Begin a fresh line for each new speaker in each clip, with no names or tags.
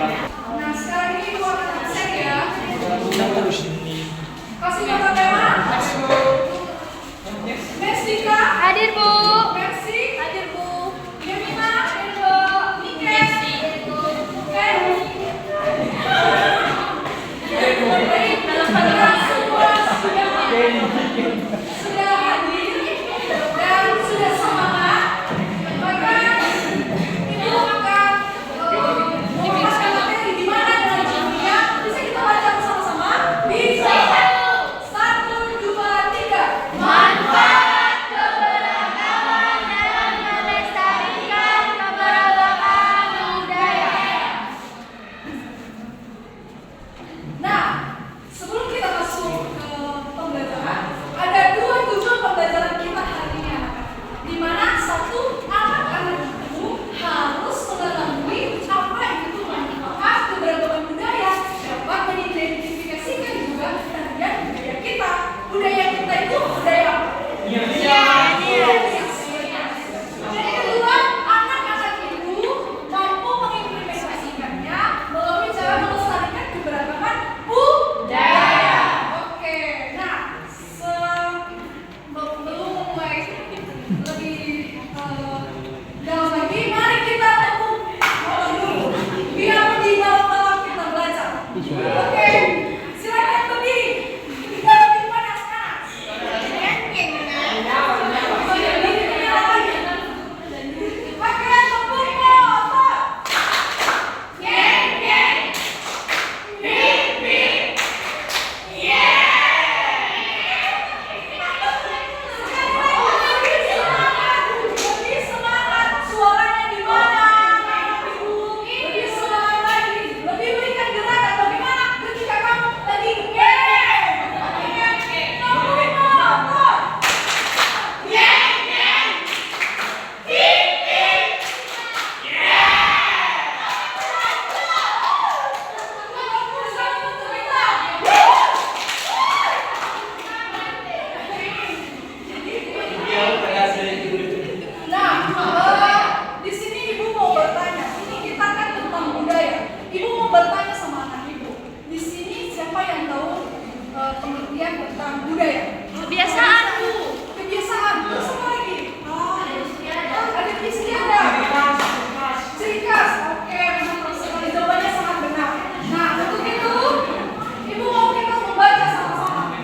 Nah, sekarang ini ibu akan absen ya.
Terus ini.
Kasih kata tema. Mestika.
Hadir, Bu.
Mercy.
Hadir, Bu.
Yemina. Hadir, Bu. Nike.
Hadir, Bu.
Oke. Sudah hadir dan sudah semangat, maka ibu akan memasukkan materi di mana dalam dunia bisa kita baca bersama-sama. Bisa. 1, 2, 3.
Manfaat keberagaman dalam melestarikan keberagaman budaya.
Nah, sebelum kita masuk ke pembelajaran, ada 2 tujuan pembelajaran kita hari ini, anak-anak. Di mana satu, anak-anak itu harus mengetahui apa itu manfaat keberagaman budaya, dapat mengidentifikasikan juga dengan budaya kita. Budaya kita itu budaya apa? Jadi kedua, anak-anak itu mampu mengimplementasikannya melalui cara melestarikan keberagaman budaya. Oke, nah sebelum mulai lebih dalam lagi, mari kita tepuk dulu biar di bawah kita belajar. Oke, silakan berdiri. Kita lebih panas-panas. Pakai tepuk foto. Lebih semangat, suaranya di mana? Ibu, lebih semangat lagi, lebih berikan gerakan. Bagaimana ketika kamu lagi Nah, di sini ibu mau bertanya. Ini kita kan tentang budaya. Ibu mau bertanya sama anak ibu. Di sini siapa yang tahu pengertian tentang budaya?
Kebiasaan, Bu.
Kebiasaan. Terus apa lagi? Ada istiadat. Ciri khas. Oke, benar sekali. Jawabannya sangat benar. Nah, untuk itu, ibu mau kita membaca sama-sama.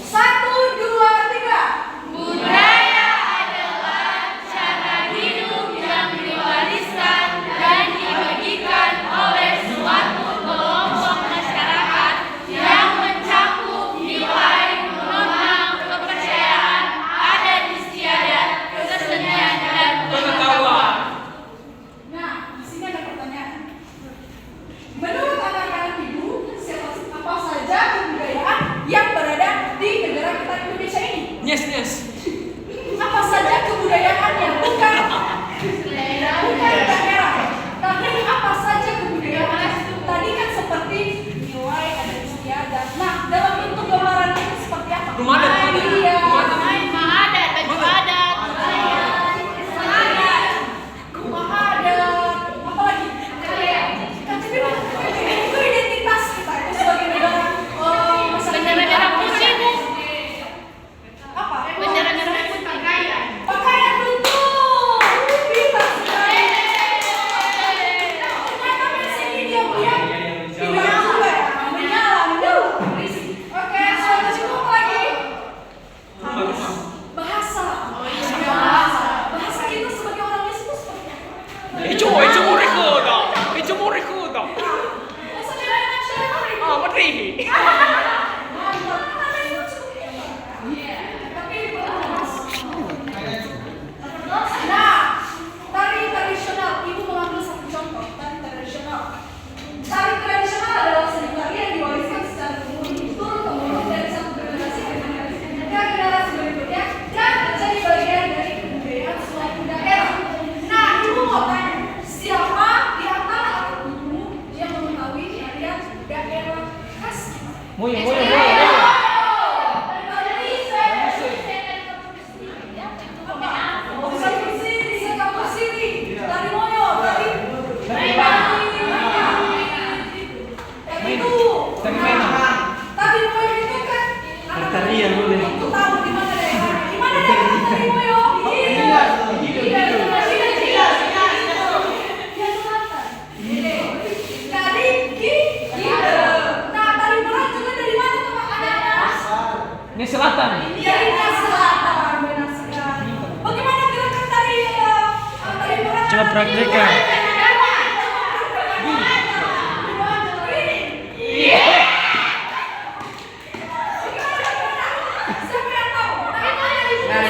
1, 2, 3.
Budaya adalah cara hidup yang diwariskan dan dibagikan oleh suatu kelompok masyarakat yang mencakup nilai, norma, kepercayaan, adat istiadat, kesenian, dan pengetahuan.
Nah, di sini ada pertanyaan. Menurut anak-anak ibu, apa saja kebudayaan yang berada di negara kita Indonesia ini?
Yes.
Apa saja kebudayaannya? Bukan daerah, tapi apa saja kebudayaan? Tadi kan seperti nilai, ada istiadat. Nah, dalam bentuk gambaran itu seperti apa?
Rumah adat.
Iya.
Rumah adat, baju adat,
Rumah adat, apa lagi? KTP itu identitas kita itu sebagai negara.
bendera merah putih, Bu.
Apa?
Bendera merah putih.
Pakaian betul. Pintar sekali. Ternyata Messi ini diam-diam tidak juga ya, menyala. Oke, soal cukup lagi. Bahasa. Bahasa kita sebagai orang Messi itu seperti apa?
Itu mereka dah.
Bahasa daerah nasional itu.
Menteri.
Mantap. Namanya itu seperti apa? Tapi nah, tari tradisional. Ibu mengambil satu contoh tari tradisional. Tari tradisional adalah seni tari yang diwariskan secara turun-temurun dari satu generasi ke generasi berikutnya dan menjadi bagian dari kebudayaan suatu daerah. Nah, ibu mau tanya, siapa di antara anak ibu yang mengetahui tarian daerah khas?
Praktekkan.
Siapa yang tahu?
Ayo maju.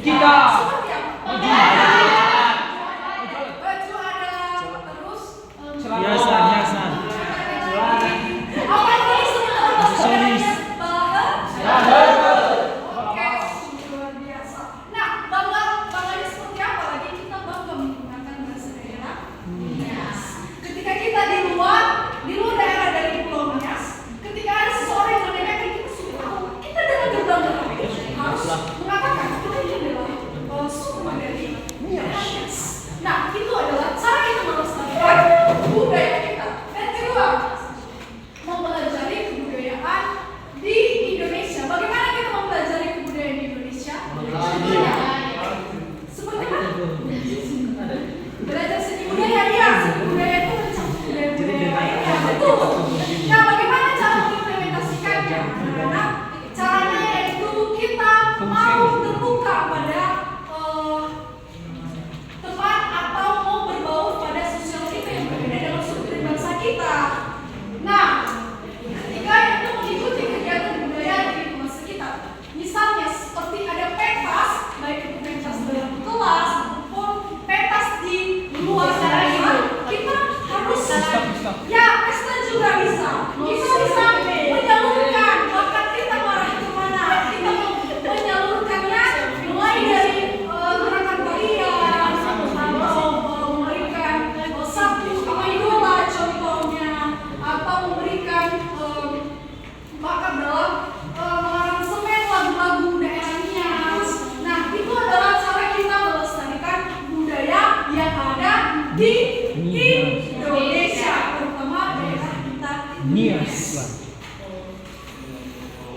Kita.
Seperti apa? Baju ada, terus
Hiasan.
apa yang tadi sebut
Aksesoris.
bahan? Oke, luar biasa. Nah, bangganya seperti apa lagi? Kita bangga menggunakan bahasa daerah. Nias. Ketika kita di luar daerah dari Pulau Nias, ketika ada seseorang yang menanyakan kita sudah tahu, kita dengan berbangga hati harus mengatakan kita ini adalah suku dari Nias. Nah, itu adalah cara kita melestarikan budaya kita. Dan kedua, mempelajari kebudayaan di Indonesia. Bagaimana kita mempelajari kebudayaan di Indonesia? Seperti apa? Belajar seni budaya, ya. Seni budaya itu mencakup budaya-budaya lainnya. Betul. Nah, bagaimana cara mengimplementasikannya? Karena caranya yaitu kita mau terbuka pada teman atau mau berbaur pada sosial kita yang berbeda dengan suku dan bangsa kita. Nah, ketika itu mengikuti kegiatan budaya di lingkungan sekitar, misalnya seperti ada pentas, baik itu pentas dalam kelas ataupun pentas di luar daerah, kita harus ya pesta juga bisa. Kita bisa menyalurkan bakat kita marah kemana. Kita menyalurkannya mulai dari gerakan tarian atau memberikan satu idola contohnya, atau memberikan bakat dalam mengaransemen lagu-lagu daerah Nias. Nah, itu adalah cara kita melestarikan budaya yang ada di Indonesia, terutama daerah kita
Nias.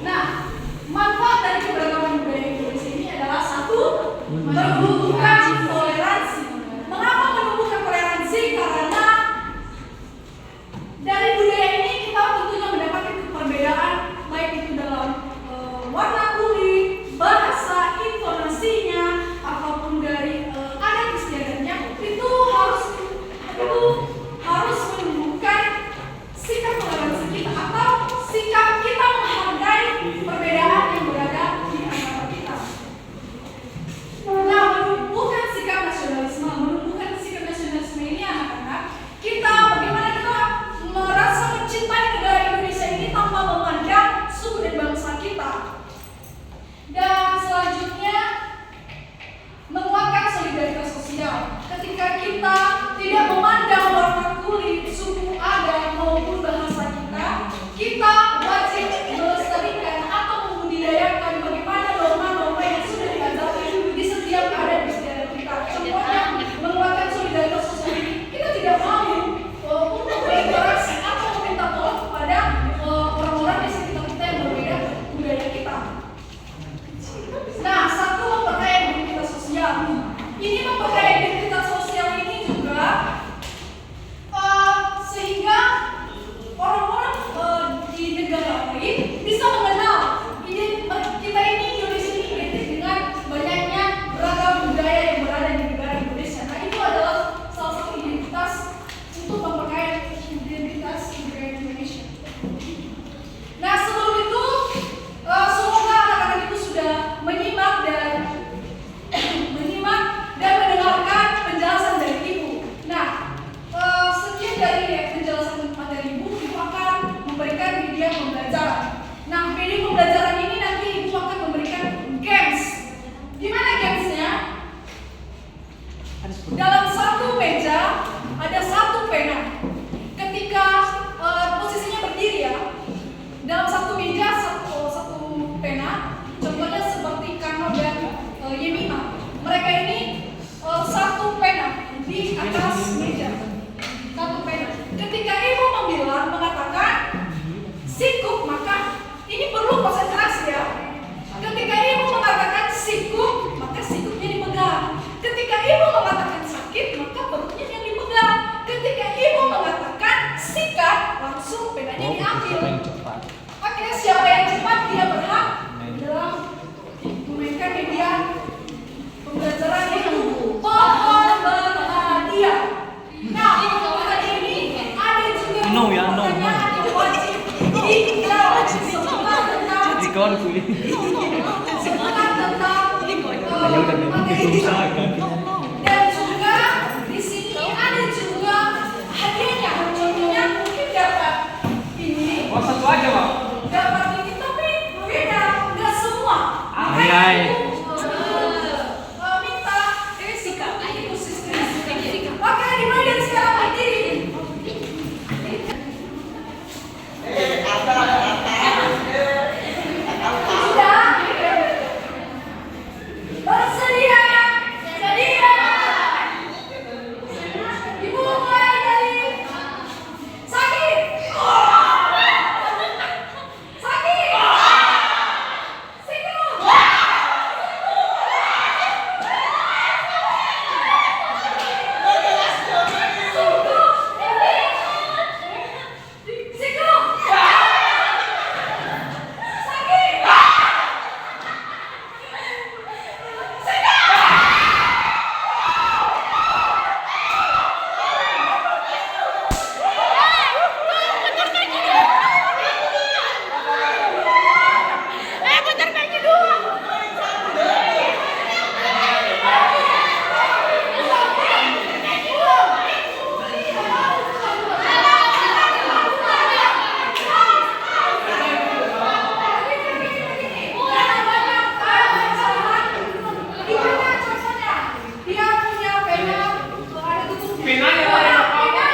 Nah, manfaat dari keberagaman budaya Indonesia ini adalah satu, menumbuhkan toleransi. Mengapa menumbuhkan toleransi? Karena dari budaya ini kita tentunya mendapatkan perbedaan, baik itu dalam warna kulit, bahasa, intonasinya, ataupun dari adat istiadatnya. Itu harus menumbuhkan sikap toleransi kita atau sikap kita menghargai pembelajaran. Nah, PD pembelajaran ini nanti Ibu akan memberikan games. Gimana gamesnya? Dalam satu meja ada satu pena. Ketika posisinya berdiri ya, dalam satu meja satu pena. Contohnya seperti Kano dan Yemima. Mereka ini satu pena di atas meja. Satu pena. Ketika ibu mengatakan sikuk, maka ini perlu konsentrasi ya. Ketika ibu mengatakan sikuk, maka sikuknya dipegang. Ketika ibu mengatakan sakit, maka perutnya yang dipegang. Ketika ibu mengatakan sikat, langsung penanya diambil. Oke, siapa yang cepat dia berhak dalam memainkan media pembelajaran itu pohon berhadiah. Nah, pohon hadiah ini ada juga pertanyaan yang wajib dijawab seputar tentang materi. Dan juga di sini ada juga hadiahnya. Contohnya mungkin dapat ini.
Oh, satu aja, Pak.
Dapat ini tapi beda, nggak semua.
Ay.
Minta sikap ibu sistem. Oke, dimulai dari sekarang berdiri. Sudah? Bersedia? Sedia? Ibu mulai dari sakit. Sakit. Sikut.
Putar kaki dulu.
Dia punya pena ada tutupnya.
Penanya ada, Pak.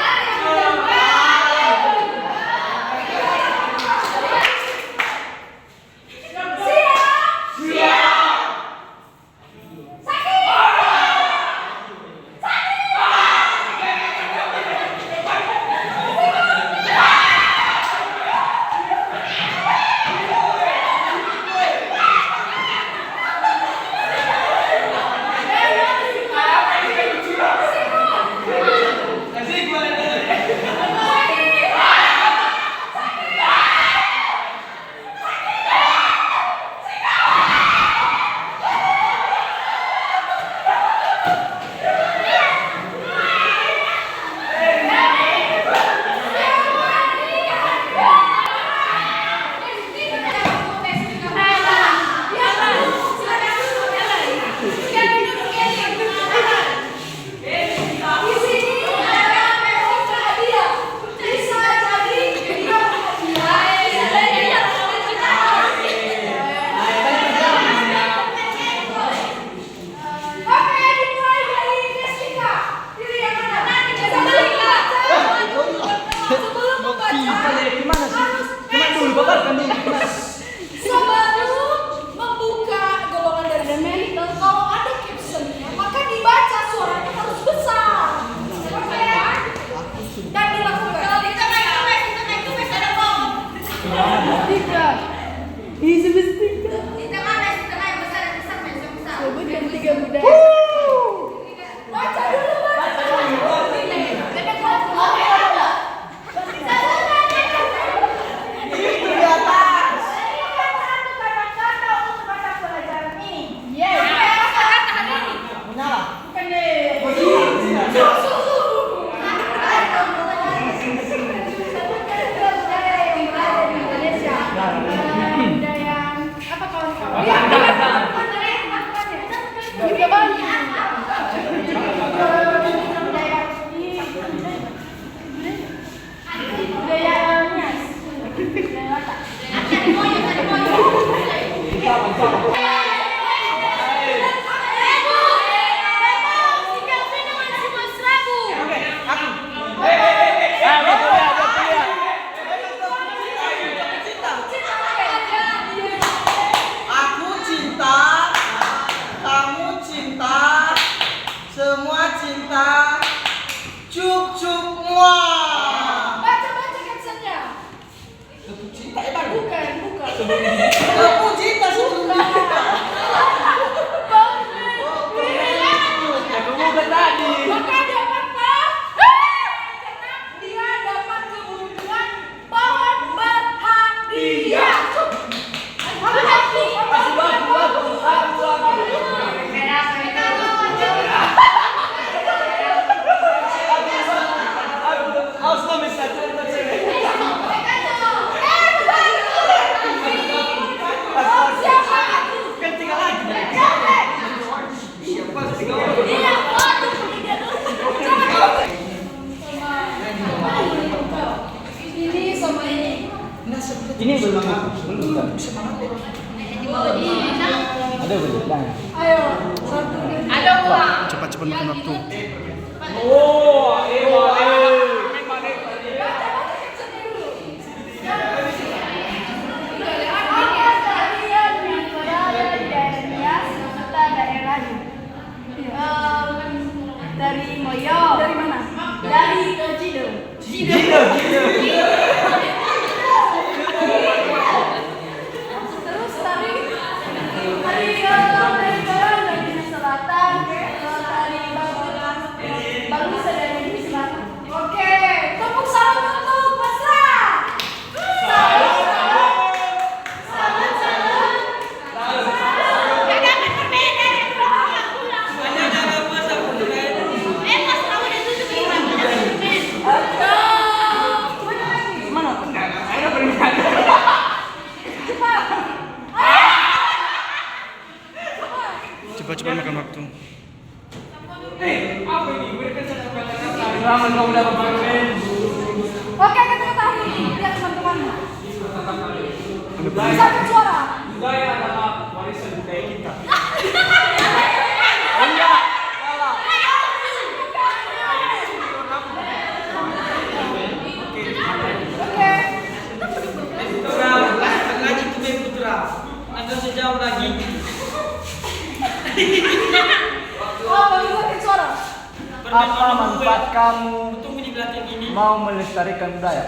Sebelum membuka golongan dari medical, kalau ada captionnya, maka dibaca suaranya harus besar. Oke ya? Dan dilakukan. Kita main ada bom.
Ini semestinya.
Kita main besar besar.
Sebut yang 3 budaya.
Baca dulu, baca.
Kita balik.
Aku cinta, kamu cinta, semua cinta. Cuk cuk muah.
Baca captionnya.
Cinta emang.
Bukan.
Kamu cinta sebelum cinta.
Bukan tadi.
Maka dapat apa? Karena dia dapat keberuntungan pohon berhadiah. Ini sama ini.
Ini belum ada belum?
Ayo, satu.
Ada uang.
Cepat makan waktu.
Oh,
Dari Moyo.
Dari mana?
Dari Cido.
Terus dari
Dari Barat, dari Selatan, dari Bagus dari Selatan.
Oke, tepuk tangan untuk Pasra.
Cepat makan waktu.
Selamat kamu dapat permen.
Oke, kita ketahui. Lihat teman-teman. Satu suara.
Budaya adalah warisan budaya kita.
Oke.
Putra, ngaji tuh putra. Agak sejauh lagi.
Oh, bagus lagi suara.
Apa manfaat kamu
Tunggu di belakang ini.
mau melestarikan budaya?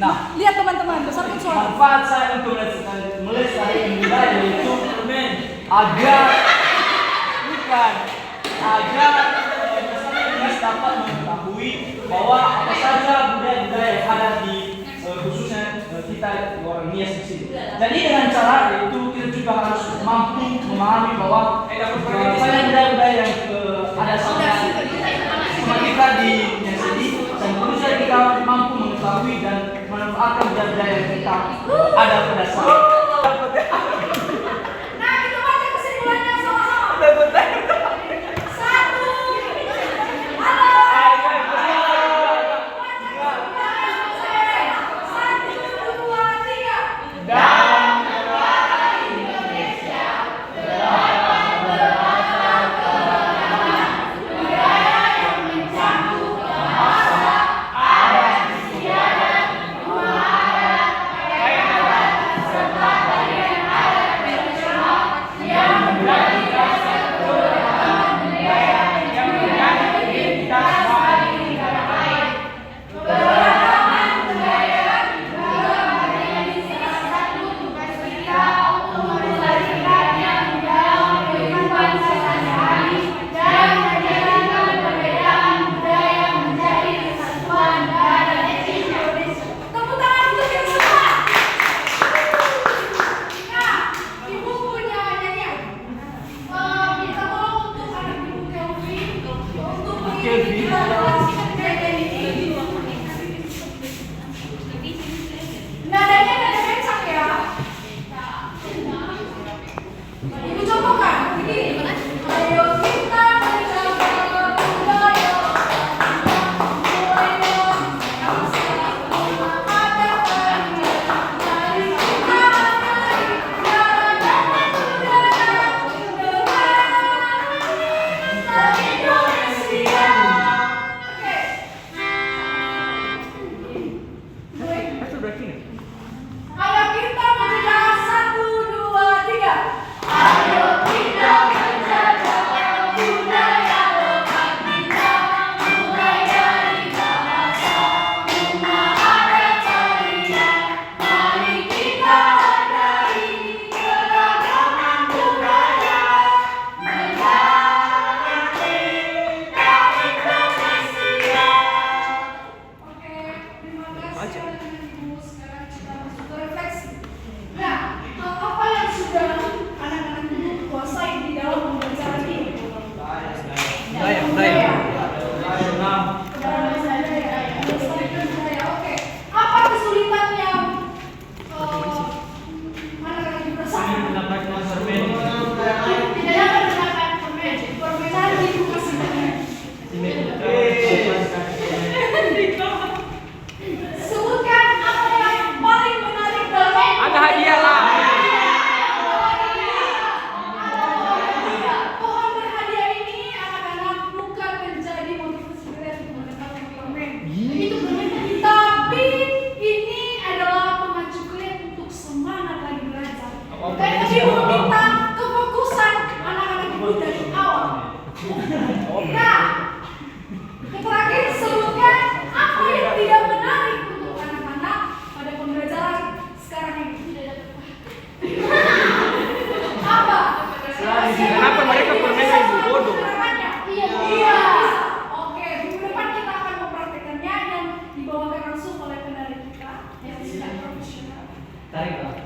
Nah,
Lihat teman-teman, besarkan suara.
manfaat saya untuk melestarikan budaya itu agar masyarakat dapat mengetahui bahwa apa saja budaya-budaya yang ada di khususnya kita orang Nias di sini. Jadi dengan cara itu kita juga harus mampu memahami bahwa banyak budaya-budaya yang ada sama kita di Nias ini, dan tentu saja kita mampu mengetahui dan memanfaatkan budaya yang kita ada pada saat.
Nah, kita baca kesimpulannya sama-sama. Satu. Halo. Satu, dua, tiga.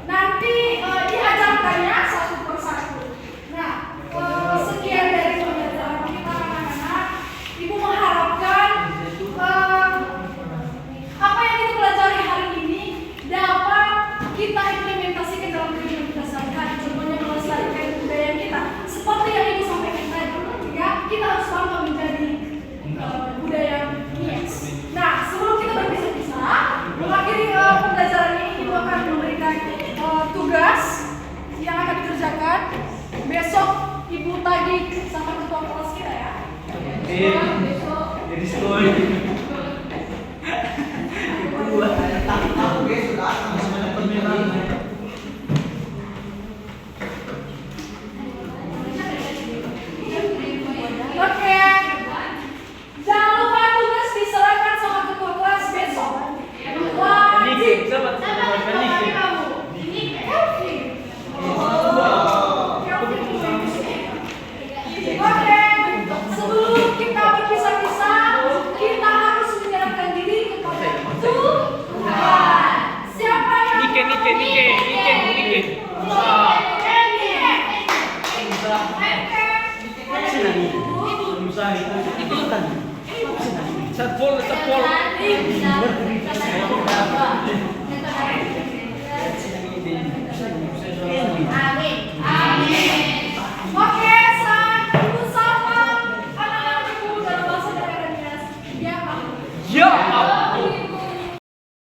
nanti diajarkannya satu persatu. Nah, sekian dari pembelajaran kita anak-anak. Ibu mengharapkan apa yang kita pelajari hari ini dapat kita implementasikan dalam kehidupan kita sehari-hari. Contohnya melestarikan budaya kita. Seperti yang Ibu sampaikan tadi, ya, kita harus bangga menjadi budaya Nias. Nah, sebelum kita berpisah-pisah, mengakhiri pembelajaran ini, Ibu akan memberikan tugas yang akan dikerjakan. Besok Ibu tagih sama ketua kelas kita ya.
Jadi sekolah
Oke. Jangan lupa tugas diserahkan sama ketua kelas besok. Wajib. Oke, sebelum kita berpisah-pisah, kita harus menyerahkan diri kepada Tuhan. Siapa yang
Nike.
Sepuluh.